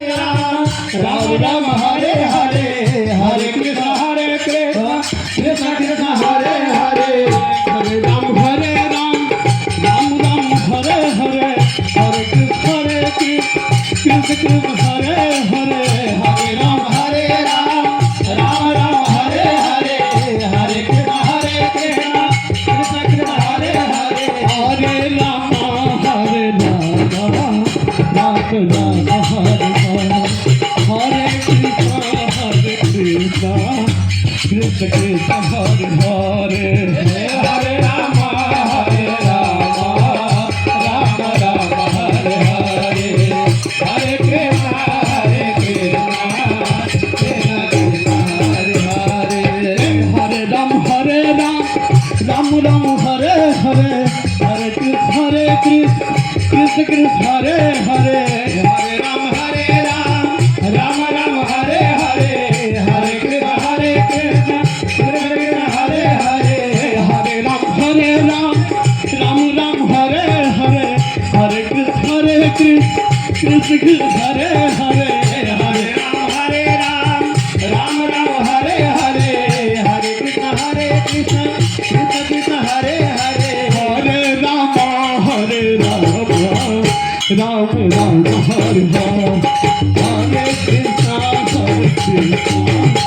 Ram Ram Hare Hare, Hare Krishna Krishna Krishna Hare Hare, Hare Ram Hare Ram, Ram Ram Hare Hare, Hare Krishna Krishna Krishna Hare Hare, Hare Ram Hare Ram, Ram Ram Hare Hare, Hare Krishna Krishna Krishna Hare Hare, Hare Rama Hare Rama, Rama Rama Hare Hare Krishna Krishna Krishna Hare Hare, Hare Rama Hare Rama, Rama Rama Hare Hare, Hare Krishna Krishna Krishna Hare Hare, Hare Ram Hare Ram, Ram Ram Hare Hare, Hare Krishna Krishna Krishna Hare Hare, Hare Ram Hare Ram, Ram Ram Hare Hare, Hare Krishna Krishna Krishna Hare Hare, Hare Ram Hare Ram, Ram Ram Hare Hare, Hare Krishna Krishna Krishna Hare Hare, Hare Ram Hare Ram, Ram Ram Hare Hare, Hare Krishna Krishna Krishna Hare Hare, Hare Rama Hare Rama, Ram Ram Hare Hare, Hare Krishna Krishna